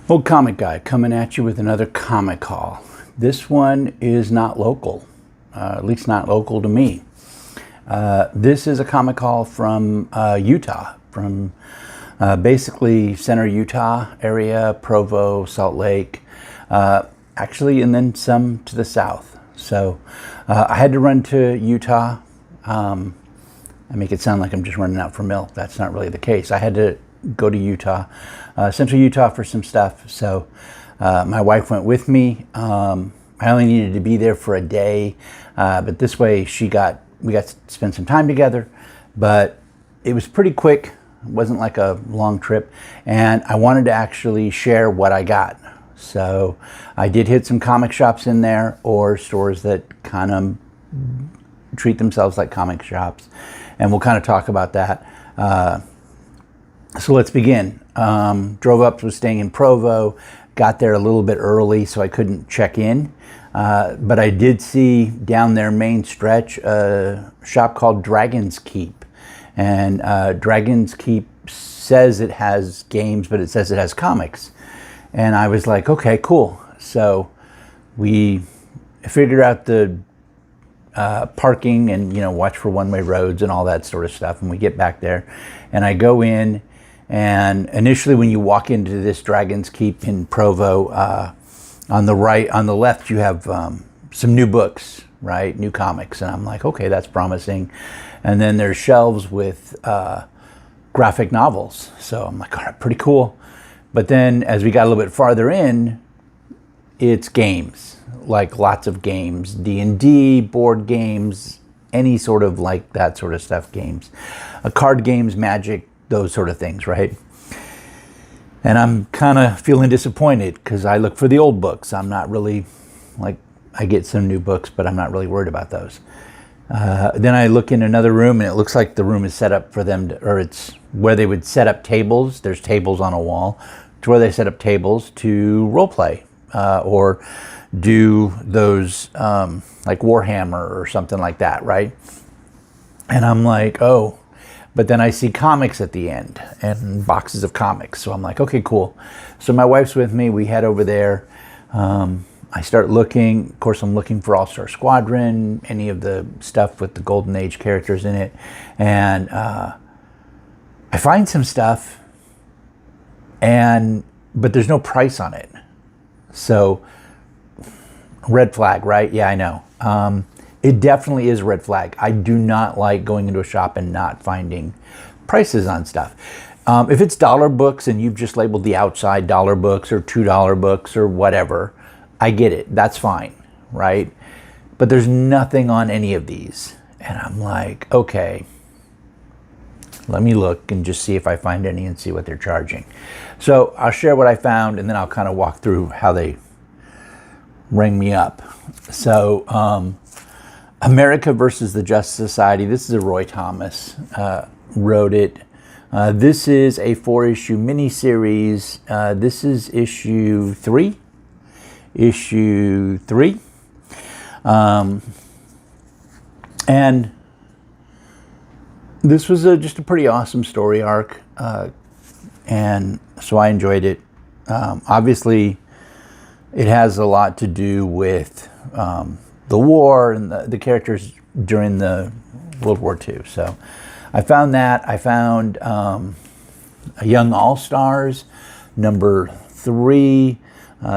Old Comic Guy coming at you with another comic haul. This one is not local, at least not local to me. This is a comic haul from Utah, from basically center Utah area, Provo, Salt Lake, actually, and then some to the south. So I had to run to Utah. I make it sound like I'm just running out for milk. That's not really the case. I had to go to Utah, central Utah, for some stuff. So my wife went with me. I only needed to be there for a day, but this way we got to spend some time together. But it was pretty quick. It wasn't like a long trip, and I wanted to actually share what I got. So I did hit some comic shops in there, or stores that kind of treat themselves like comic shops, and we'll kind of talk about that. So let's begin. Drove up, was staying in Provo, got there a little bit early so I couldn't check in. But I did see down their main stretch a shop called Dragon's Keep. And Dragon's Keep says it has games, but it says it has comics. And I was like, okay, cool. So we figured out the parking and, watch for one-way roads and all that sort of stuff. And we get back there and I go in. And initially, when you walk into this Dragon's Keep in Provo, on the left, you have some new books, right? New comics. And I'm like, okay, that's promising. And then there's shelves with graphic novels. So I'm like, all right, pretty cool. But then as we got a little bit farther in, it's games, like lots of games, D&D, board games, any sort of like that sort of stuff, games, card games, Magic, those sort of things, right? And I'm kind of feeling disappointed because I look for the old books. I'm not really, I get some new books, but I'm not really worried about those. Then I look in another room and it looks like the room is set up for them or it's where they would set up tables. There's tables on a wall. It's where they set up tables to role play or do those like Warhammer or something like that, right? And I'm like, oh. But then I see comics at the end and boxes of comics. So I'm like, okay, cool. So my wife's with me. We head over there. I start looking. Of course, I'm looking for All-Star Squadron, any of the stuff with the Golden Age characters in it. And I find some stuff, but there's no price on it. So red flag, right? Yeah, I know. It definitely is a red flag. I do not like going into a shop and not finding prices on stuff. If it's dollar books and you've just labeled the outside dollar books or $2 books or whatever, I get it. That's fine, right? But there's nothing on any of these. And I'm like, okay, let me look and just see if I find any and see what they're charging. So I'll share what I found and then I'll kind of walk through how they ring me up. So, America versus the Justice Society. This is a Roy Thomas wrote it. This is a 4-issue miniseries. This is issue 3. Issue 3. And this was just a pretty awesome story arc. And so I enjoyed it. Obviously, it has a lot to do with the war and the characters during the World War II. So I found that. I found a Young All-Stars, number 3.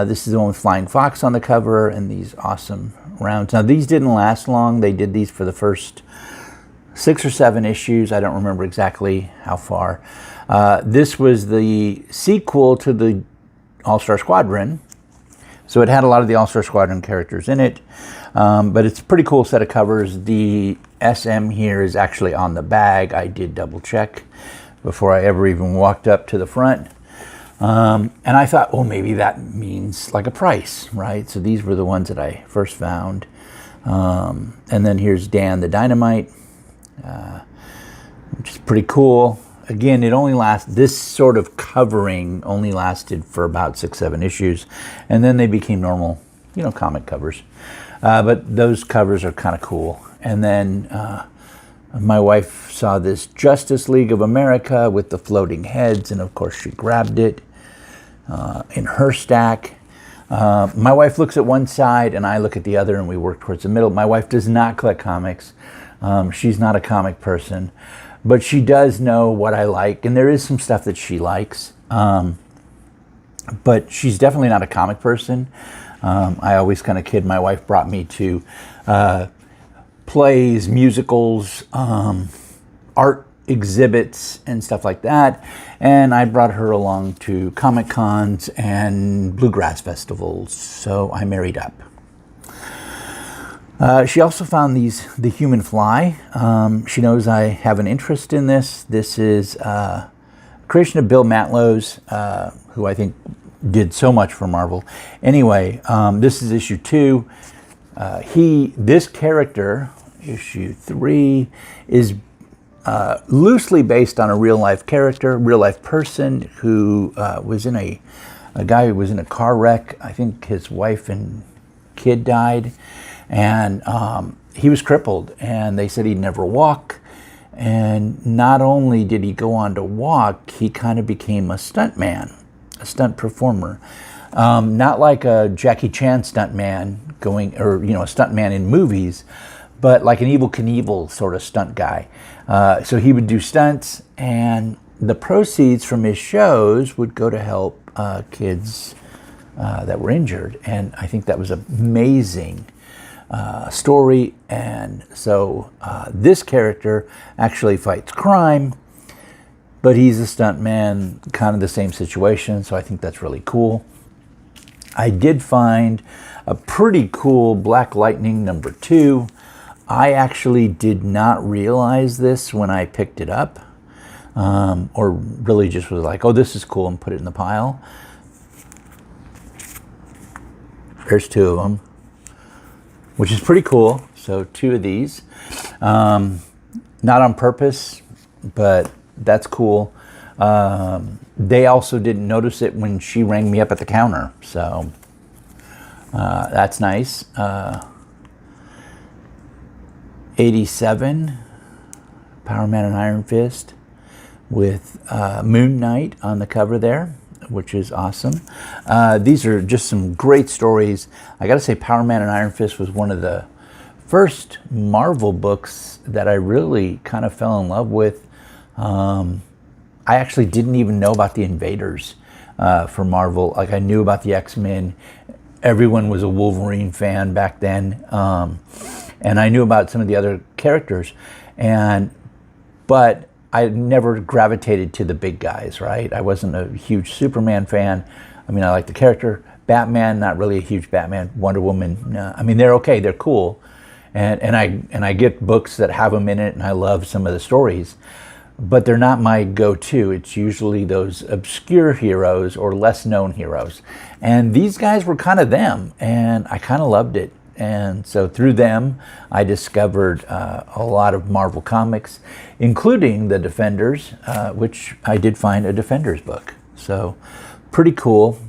This is the one with Flying Fox on the cover and these awesome rounds. Now, these didn't last long. They did these for the first 6 or 7 issues. I don't remember exactly how far. This was the sequel to the All-Star Squadron. So it had a lot of the All-Star Squadron characters in it, but it's a pretty cool set of covers. The SM here is actually on the bag. I did double check before I ever even walked up to the front. And I thought, well, maybe that means like a price, right? So these were the ones that I first found. And then here's Dan the Dynamite, which is pretty cool. Again, this sort of covering only lasted for about 6-7 issues, and then they became normal, comic covers. But those covers are kind of cool. And then my wife saw this Justice League of America with the floating heads, and of course she grabbed it. in her stack. My wife looks at one side and I look at the other, and we work towards the middle. My wife does not collect comics. She's not a comic person, but she does know what I like, and there is some stuff that she likes. But she's definitely not a comic person. I always kind of kid. My wife brought me to plays, musicals, art exhibits, and stuff like that. And I brought her along to Comic Cons and bluegrass festivals. So I married up. She also found The Human Fly. She knows I have an interest in this. This is a creation of Bill Matlows, who I think did so much for Marvel. Anyway, this is issue 2. This character, issue 3, is loosely based on a real life character, real life person who was in a guy who was in a car wreck. I think his wife and kid died, and he was crippled, and they said he'd never walk. And not only did he go on to walk, he kind of became a stunt man, a stunt performer. Not like a Jackie Chan stunt man a stunt man in movies, but like an Evel Knievel sort of stunt guy. So he would do stunts, and the proceeds from his shows would go to help kids that were injured. And I think that was an amazing story. And so this character actually fights crime, but he's a stunt man, kind of the same situation. So I think that's really cool. I did find a pretty cool Black Lightning number 2. I actually did not realize this when I picked it up, or really just was like, oh, this is cool, and put it in the pile. There's 2 of them, which is pretty cool. So 2 of these, not on purpose, but that's cool. They also didn't notice it when she rang me up at the counter, so that's nice. 87, Power Man and Iron Fist, with Moon Knight on the cover there, which is awesome. These are just some great stories. I gotta say, Power Man and Iron Fist was one of the first Marvel books that I really kind of fell in love with. I actually didn't even know about the Invaders for Marvel. Like, I knew about the X-Men. Everyone was a Wolverine fan back then. And I knew about some of the other characters. But I never gravitated to the big guys, right? I wasn't a huge Superman fan. I mean, I like the character. Batman, not really a huge Batman. Wonder Woman, I mean, they're okay. They're cool. And I get books that have them in it, and I love some of the stories. But they're not my go-to. It's usually those obscure heroes or less known heroes. And these guys were kind of them, and I kind of loved it. And so through them, I discovered a lot of Marvel comics, including the Defenders, which I did find a Defenders book. So pretty cool.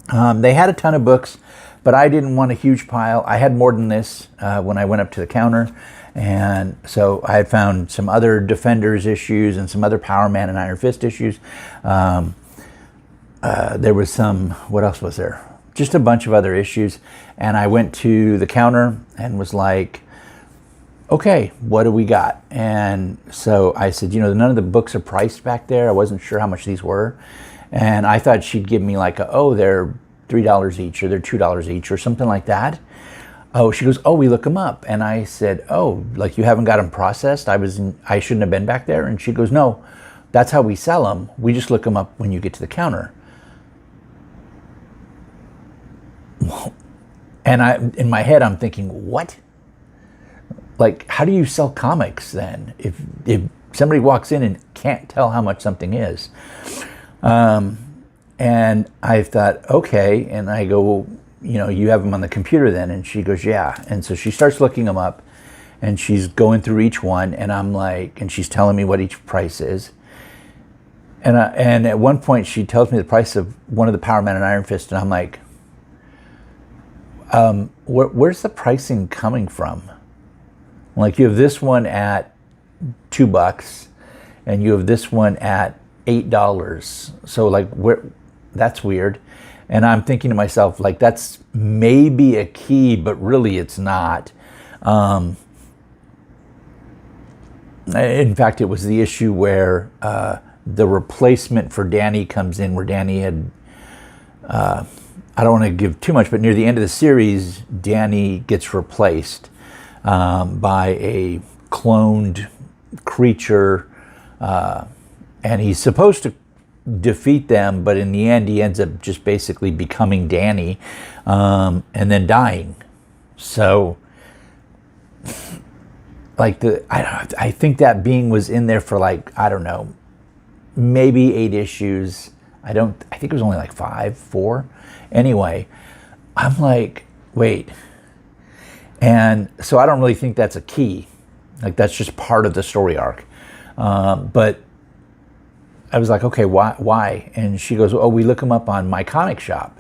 They had a ton of books, but I didn't want a huge pile. I had more than this when I went up to the counter. And so I had found some other Defenders issues and some other Power Man and Iron Fist issues. There was some, what else was there? Just a bunch of other issues. And I went to the counter and was like, okay, what do we got? And so I said, none of the books are priced back there. I wasn't sure how much these were. And I thought she'd give me like, they're $3 each, or they're $2 each, or something like that. Oh, she goes, we look them up. And I said, like, you haven't got them processed? I shouldn't have been back there? And she goes, no, that's how we sell them. We just look them up when you get to the counter. And in my head, I'm thinking, what? Like, how do you sell comics then? If somebody walks in and can't tell how much something is. And I thought, okay. And I go, well, you have them on the computer then? And she goes, yeah. And so she starts looking them up, and she's going through each one, and I'm like, and she's telling me what each price is. And at one point she tells me the price of one of the Power Man and Iron Fist, and I'm like, where's the pricing coming from? Like, you have this one at $2, and you have this one at $8. So like, that's weird. And I'm thinking to myself, like, that's maybe a key, but really it's not. In fact, it was the issue where the replacement for Danny comes in, where Danny had, I don't want to give too much, but near the end of the series, Danny gets replaced by a cloned creature, and he's supposed to defeat them, but in the end he ends up just basically becoming Danny, and then dying. So like I think that being was in there for like, I don't know, maybe 8 issues. I think it was only like 4. Anyway, I'm like, wait. And so I don't really think that's a key. Like, that's just part of the story arc. But I was like, okay, why? And she goes, oh, we look them up on My Comic Shop.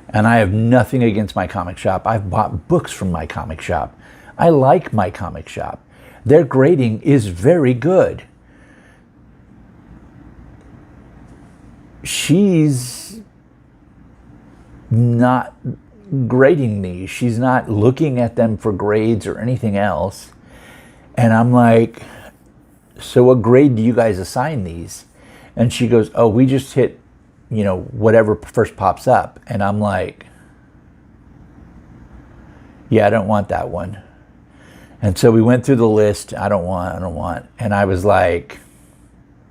And I have nothing against My Comic Shop. I've bought books from My Comic Shop. I like My Comic Shop. Their grading is very good. She's not grading these. She's not looking at them for grades or anything else. And I'm like, so what grade do you guys assign these? And she goes, oh, we just hit, whatever first pops up. And I'm like, yeah, I don't want that one. And so we went through the list. I don't want. And I was like,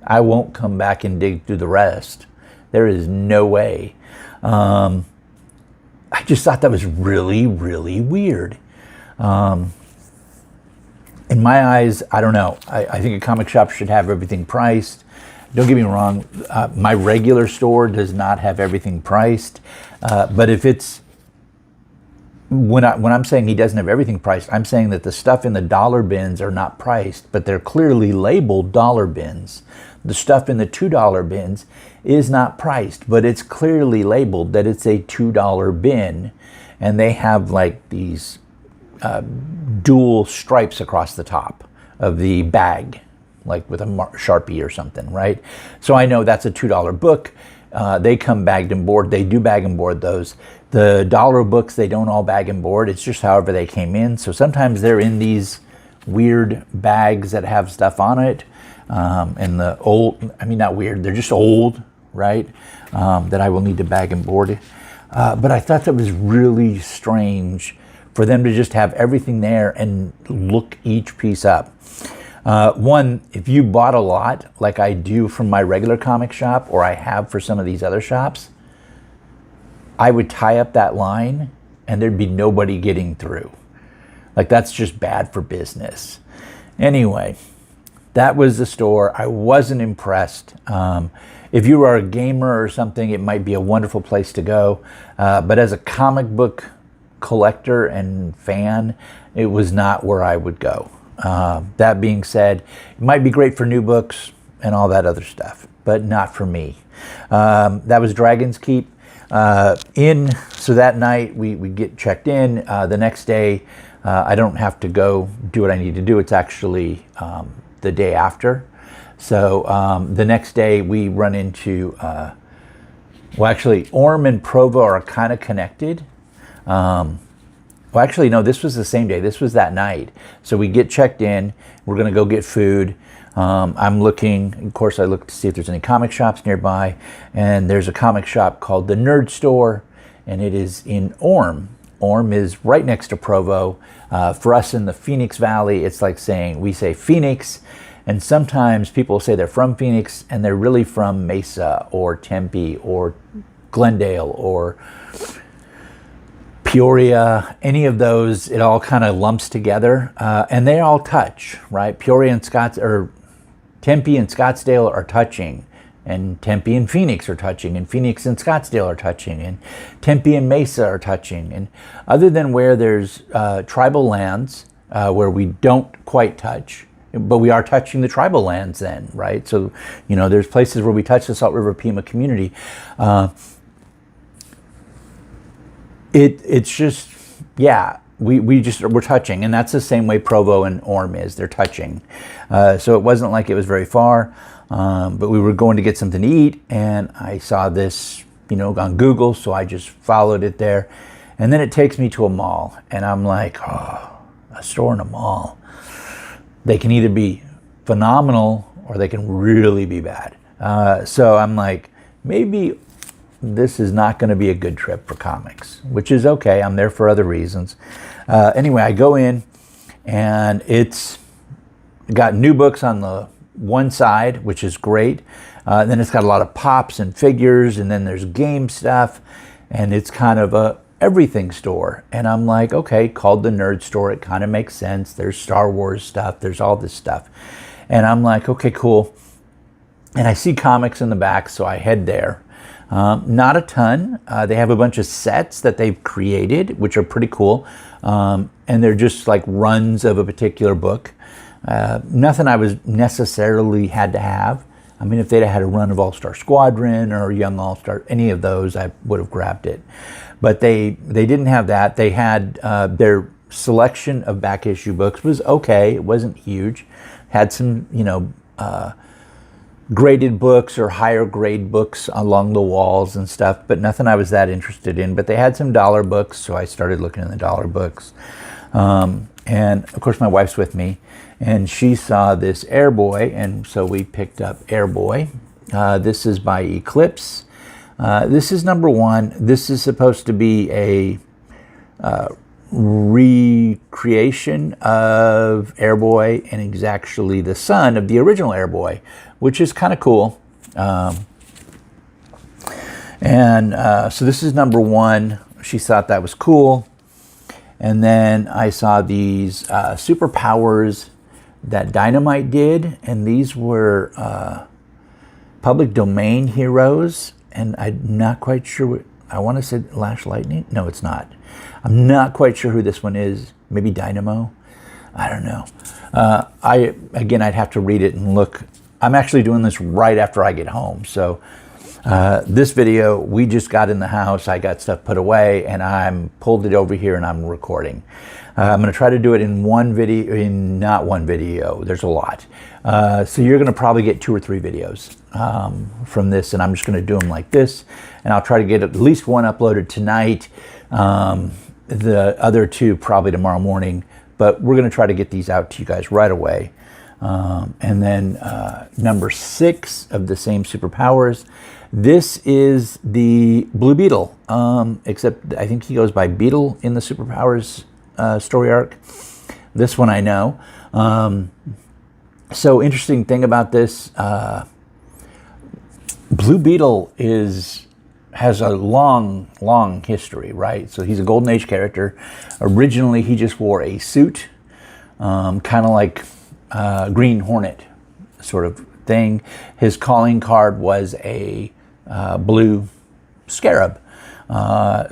I won't come back and dig through the rest. There is no way. I just thought that was really, really weird. In my eyes, I don't know. I think a comic shop should have everything priced. Don't get me wrong. My regular store does not have everything priced. But if it's, when I'm saying he doesn't have everything priced, I'm saying that the stuff in the dollar bins are not priced, but they're clearly labeled dollar bins. The stuff in the $2 bins is not priced, but it's clearly labeled that it's a $2 bin. And they have like these dual stripes across the top of the bag, like with a Sharpie or something, right? So I know that's a $2 book. They come bagged and board. They do bag and board those. The dollar books, they don't all bag and board. It's just however they came in. So sometimes they're in these weird bags that have stuff on it. And the old, not weird, they're just old, right? That I will need to bag and board. But I thought that was really strange for them to just have everything there and look each piece up. One, if you bought a lot, like I do from my regular comic shop, or I have for some of these other shops, I would tie up that line and there'd be nobody getting through. Like, that's just bad for business. Anyway, that was the store. I wasn't impressed. If you are a gamer or something, it might be a wonderful place to go. But as a comic book collector and fan, it was not where I would go. That being said, it might be great for new books and all that other stuff, but not for me. That was Dragon's Keep. So that night we get checked in. The next day, I don't have to go do what I need to do. It's actually the day after. So the next day we run into, Orm and Provo are kind of connected. No, this was the same day. This was that night. So we get checked in. We're going to go get food. I'm looking, of course, I look to see if there's any comic shops nearby. And there's a comic shop called the Nerd Store, and it is in Orm. Orm is right next to Provo. For us in the Phoenix Valley, it's like saying, we say Phoenix, and sometimes people say they're from Phoenix, and they're really from Mesa or Tempe or Glendale or Peoria, any of those. It all kind of lumps together, and they all touch, right? Peoria and Tempe and Scottsdale are touching, and Tempe and Phoenix are touching, and Phoenix and Scottsdale are touching, and Tempe and Mesa are touching. And other than where there's tribal lands where we don't quite touch, but we are touching the tribal lands then, right? So, there's places where we touch the Salt River Pima community. It's just, yeah, we're touching, and that's the same way Provo and Orem is. They're touching. So it wasn't like it was very far, but we were going to get something to eat, and I saw this, on Google, so I just followed it there. And then it takes me to a mall, and I'm like, oh, a store in a mall. They can either be phenomenal or they can really be bad. So I'm like, maybe this is not going to be a good trip for comics, which is okay. I'm there for other reasons. Anyway, I go in, and it's got new books on the one side, which is great. Then it's got a lot of pops and figures, and then there's game stuff, and it's kind of a everything store. And I'm like, okay, called the nerd store. It kind of makes sense. There's Star Wars stuff. There's all this stuff. And I'm like, okay, cool. And I see comics in the back, so I head there. Not a ton. They have a bunch of sets that they've created, which are pretty cool. And they're just like runs of a particular book. Nothing I was necessarily had to have. I mean, if they'd had a run of All-Star Squadron or Young All-Star, any of those, I would have grabbed it. But they didn't have that. They had their selection of back issue books was okay. It wasn't huge. Had some, graded books or higher grade books along the walls and stuff, but nothing I was that interested in. But they had some dollar books, so I started looking in the dollar books. And of course, my wife's with me, and she saw this Airboy, and so we picked up Airboy. This is by Eclipse. This is number 1. This is supposed to be a recreation of Airboy, and he's actually the son of the original Airboy, which is kind of cool. So this is number 1. She thought that was cool. And then I saw these superpowers that Dynamite did, and these were public domain heroes. And I'm not quite sure what, I want to say Lash Lightning. No, it's not. I'm not quite sure who this one is. Maybe Dynamo. I don't know. I'd have to read it and look. I'm actually doing this right after I get home. So this video, we just got in the house. I got stuff put away, and I'm pulled it over here, and I'm recording. I'm going to try to do it in one video, not one video. There's a lot. So you're going to probably get 2 or 3 videos from this, and I'm just going to do them like this. And I'll try to get at least one uploaded tonight. The other 2 probably tomorrow morning. But we're going to try to get these out to you guys right away. And then number 6 of the same superpowers. This is the Blue Beetle, except I think he goes by Beetle in the superpowers story arc. This one I know. So interesting thing about this, Blue Beetle has a long history, right? So he's a Golden Age character. Originally, he just wore a suit, kind of like Green Hornet sort of thing. His calling card was a blue scarab,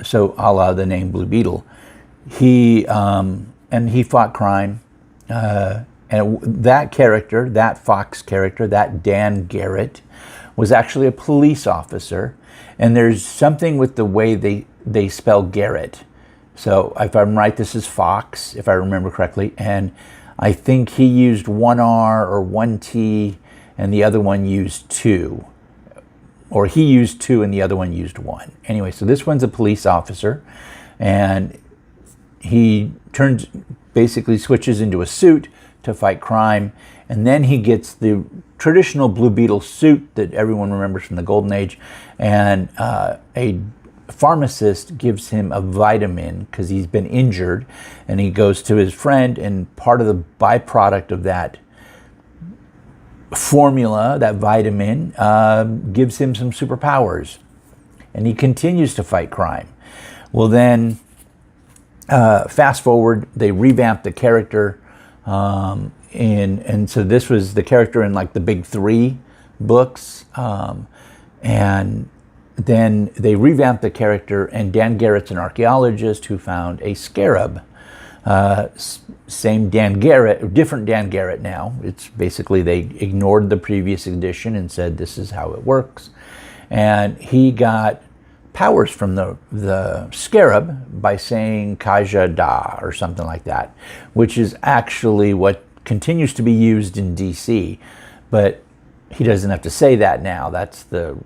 so a la the name Blue Beetle. He fought crime, and that character, that Fox character, that Dan Garrett, was actually a police officer. And there's something with the way they spell Garrett. So if I'm right, this is Fox, if I remember correctly. And I think he used 1 R or 1 T, and the other one used 2. Or he used 2 and the other one used 1. Anyway, so this one's a police officer, and he basically switches into a suit to fight crime, and then he gets the traditional Blue Beetle suit that everyone remembers from the Golden Age, and a pharmacist gives him a vitamin because he's been injured, and he goes to his friend, and part of the byproduct of that formula, that vitamin, gives him some superpowers, and he continues to fight crime. Well, then fast forward, they revamped the character, and so this was the character in like the big 3 books, and then they revamped the character, and Dan Garrett's an archaeologist who found a scarab. Same Dan Garrett, different Dan Garrett now. It's basically they ignored the previous edition and said this is how it works. And he got powers from the scarab by saying Kaja Da or something like that, which is actually what continues to be used in DC, but he doesn't have to say that now. That's the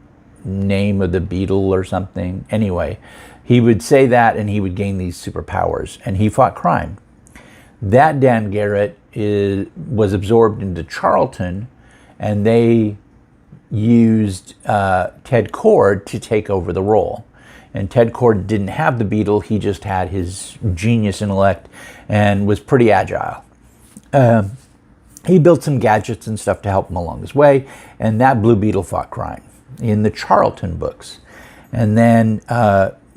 name of the beetle or something. Anyway, he would say that and he would gain these superpowers, and he fought crime. That Dan Garrett was absorbed into Charlton, and they used Ted Kord to take over the role. And Ted Kord didn't have the beetle, he just had his genius intellect and was pretty agile. He built some gadgets and stuff to help him along his way, and that Blue Beetle fought crime in the Charlton books. And then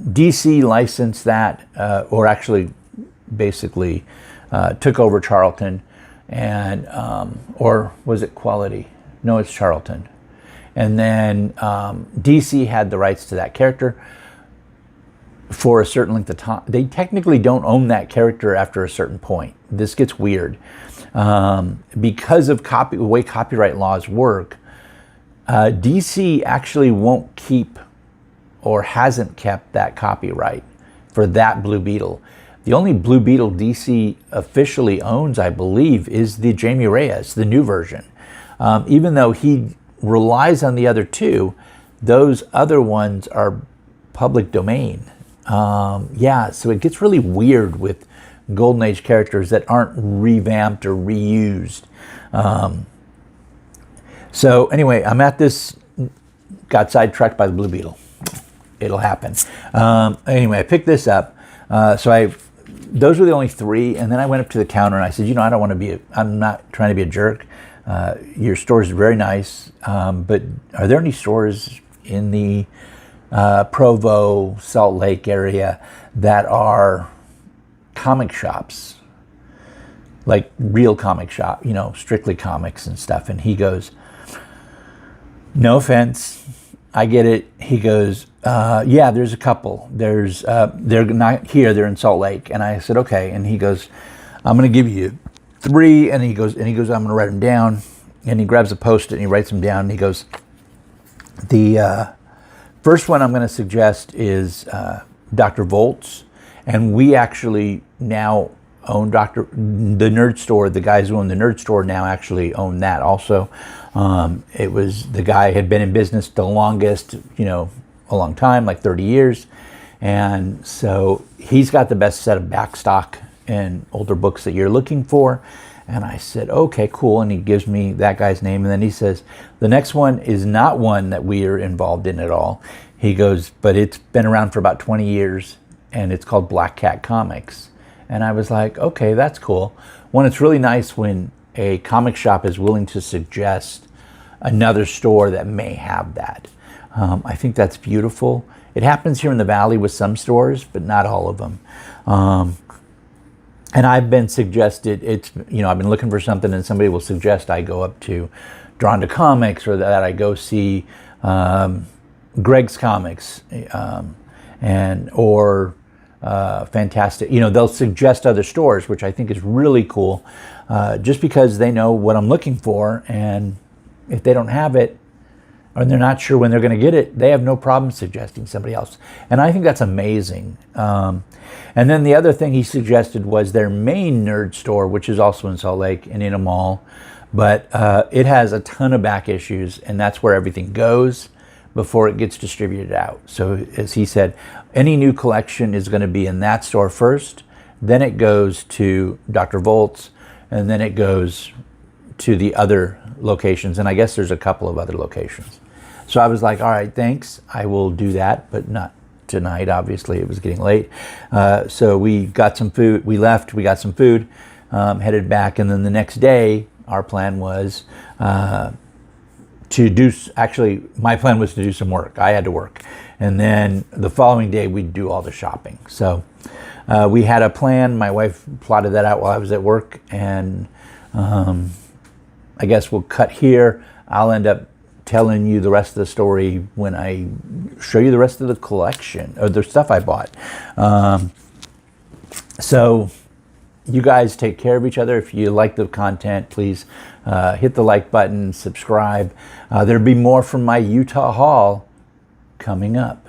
DC licensed that, or actually basically took over Charlton, and or was it Quality? No, it's Charlton. And then DC had the rights to that character for a certain length of time. They technically don't own that character after a certain point. This gets weird. Because of the way copyright laws work, DC actually won't keep or hasn't kept that copyright for that Blue Beetle. The only Blue Beetle DC officially owns, I believe, is the Jamie Reyes, the new version. Even though he relies on the other two, those other ones are public domain. Yeah, so it gets really weird with Golden Age characters that aren't revamped or reused. So anyway, I'm at this, got sidetracked by the Blue Beetle. It'll happen. Anyway, I picked this up. Those were the only three, and then I went up to the counter and I said, I don't want to be, I'm not trying to be a jerk. Your store is very nice, but are there any stores in the Provo, Salt Lake area that are comic shops, like real comic shop, strictly comics and stuff? And he goes, no offense, I get it. He goes, yeah, there's a couple. They're not here, they're in Salt Lake. And I said, okay. And he goes, I'm going to give you 3. And he goes, I'm going to write them down. And he grabs a Post-it and he writes them down. And he goes, the first one I'm going to suggest is Dr. Volts. And we actually now own the Nerd Store. The guys who own the Nerd Store now actually own that also. It was, the guy had been in business the longest, a long time, like 30 years. And so he's got the best set of backstock and older books that you're looking for. And I said, okay, cool. And he gives me that guy's name. And then he says, the next one is not one that we are involved in at all. He goes, but it's been around for about 20 years and it's called Black Cat Comics. And I was like, okay, that's cool. One, it's really nice when a comic shop is willing to suggest another store that may have that. I think that's beautiful. It happens here in the Valley with some stores, but not all of them. And I've been suggested, I've been looking for something and somebody will suggest I go up to Drawn to Comics, or that I go see Greg's Comics, or Fantastic. They'll suggest other stores, which I think is really cool, just because they know what I'm looking for. And if they don't have it, or they're not sure when they're going to get it, they have no problem suggesting somebody else. And I think that's amazing. And then the other thing he suggested was their main Nerd Store, which is also in Salt Lake and in a mall. But it has a ton of back issues, and that's where everything goes before it gets distributed out. So as he said, any new collection is going to be in that store first, then it goes to Dr. Volts, and then it goes to the other locations. And I guess there's a couple of other locations. So I was like, all right, thanks. I will do that, but not tonight. Obviously, it was getting late. So we got some food. We left. We got some food, headed back. And then the next day, our plan was my plan was to do some work. I had to work. And then the following day, we'd do all the shopping. So we had a plan. My wife plotted that out while I was at work. And I guess we'll cut here. I'll end up telling you the rest of the story when I show you the rest of the collection or the stuff I bought. So you guys take care of each other. If you like the content, please hit the like button, subscribe. There'll be more from my Utah haul coming up.